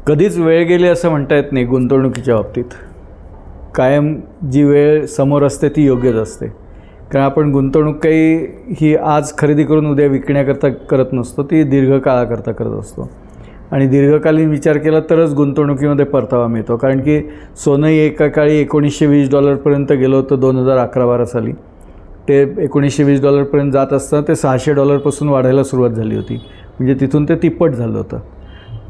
कधीच वेळ गेली असं म्हणता येत नाही गुंतवणुकीच्या बाबतीत. कायम जी वेळ समोर असते ती योग्यच असते. कारण आपण गुंतवणूक काही ही आज खरेदी करून उद्या विकण्याकरता करत नसतो, ती दीर्घकाळाकरता करत असतो. आणि दीर्घकालीन विचार केला तरच गुंतवणुकीमध्ये परतावा मिळतो. कारण की सोनंही एका काळी $1920 गेलं होतं 2011-12 साली. ते $1920 जात असताना ते $600 वाढायला सुरुवात झाली होती. म्हणजे तिथून ते तिप्पट झालं होतं.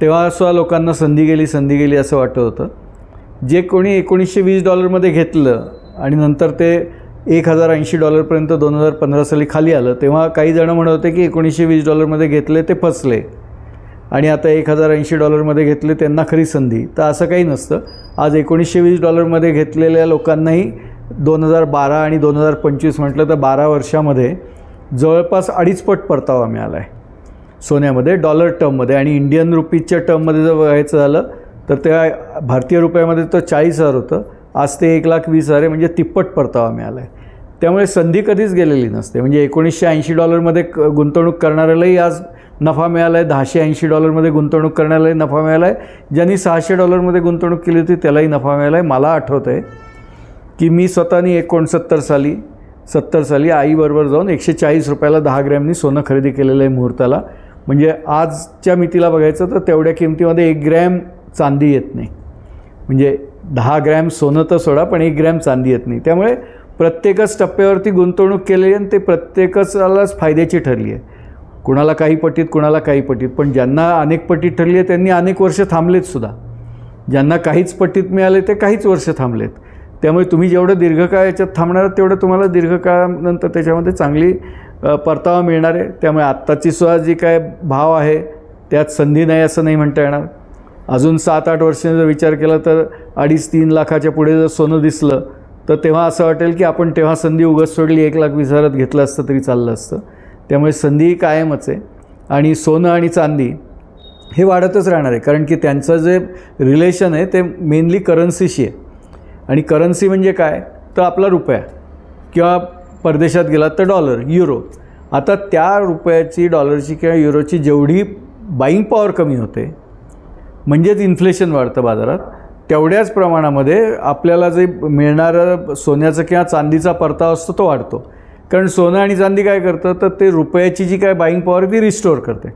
तेव्हा सुद्धा लोकांना संधी गेली असं वाटत होतं. जे कोणी $1920 घेतलं आणि नंतर ते $1080 2015 साली खाली आलं, तेव्हा काही जण म्हणत होते की $1920 घेतले ते फसले आणि आता $1080 घेतले त्यांना खरी संधी. तर असं काही नसतं. आज $1920 घेतलेल्या लोकांनाही 2012 आणि 2025 म्हटलं तर 12 वर्षामध्ये जवळपास 2.5 पट परतावा मिळाला आहे सोन्यामध्ये, डॉलर टर्ममध्ये. आणि इंडियन रुपीजच्या टर्ममध्ये जर बघायचं झालं तर त्या भारतीय रुपयामध्ये तो 40,000 होतं, आज ते $1,20,000 म्हणजे तिप्पट परतावा मिळाला आहे. त्यामुळे संधी कधीच गेलेली नसते. म्हणजे $1980 गुंतवणूक करणाऱ्यालाही आज नफा मिळाला आहे, $1080 गुंतवणूक करण्यालाही नफा मिळाला आहे, ज्यांनी $600 गुंतवणूक केली होती त्यालाही नफा मिळाला आहे. मला आठवतं आहे की मी स्वतःनी 70 साली आईबरोबर जाऊन $140 10 ग्रॅमनी सोनं खरेदी केलेलं आहे मुहूर्ताला. म्हणजे आजच्या मितीला बघायचं तर तेवढ्या किमतीमध्ये 1 ग्रॅम चांदी येत नाही. म्हणजे 10 ग्रॅम सोनं तर सोडा, पण 1 ग्रॅम चांदी येत नाही. त्यामुळे प्रत्येकच टप्प्यावरती गुंतवणूक केलेली आणि ते प्रत्येकालाच फायद्याची ठरली आहे. कुणाला काही पटीत, कुणाला काही पटीत. पण ज्यांना अनेक पटीत ठरली आहे त्यांनी अनेक वर्ष थांबलेत सुद्धा. ज्यांना काहीच पटीत मिळाले ते काहीच वर्ष थांबलेत. त्यामुळे तुम्ही जेवढं दीर्घकाळ याच्यात थांबणार तेवढं तुम्हाला दीर्घकाळानंतर त्याच्यामध्ये चांगली परतावा मिळणार आहे. त्यामुळे आत्ताची सुद्धा जी काय भाव आहे त्यात संधी नाही असं नाही म्हणता येणार. अजून 7-8 वर्षांनी जर विचार केला तर 2.5-3 लाखाच्या पुढे जर सोनं दिसलं तर तेव्हा असं वाटेल की आपण तेव्हा संधी उगाच सोडली, 1,20,000 घेतलं असतं तरी चाललं असतं. त्यामुळे संधी कायमच आहे. आणि सोनं आणि चांदी हे वाढतच राहणार आहे. कारण की त्यांचं जे रिलेशन आहे ते मेनली करन्सीशी आहे. आणि करन्सी म्हणजे काय तर आपला रुपया, किंवा परदेशात गेला तर डॉलर, युरो. आता त्या रुपयाची, डॉलरची किंवा युरोची जेवढी बाईंग पॉवर कमी होते, म्हणजेच इन्फ्लेशन वाढतं बाजारात, तेवढ्याच प्रमाणामध्ये आपल्याला जे मिळणारं सोन्याचं किंवा चांदीचा परतावा असतो तो वाढतो. कारण सोनं आणि चांदी काय करतं तर ते रुपयाची जी काय बाईंग पॉवर ती रिस्टोअर करते.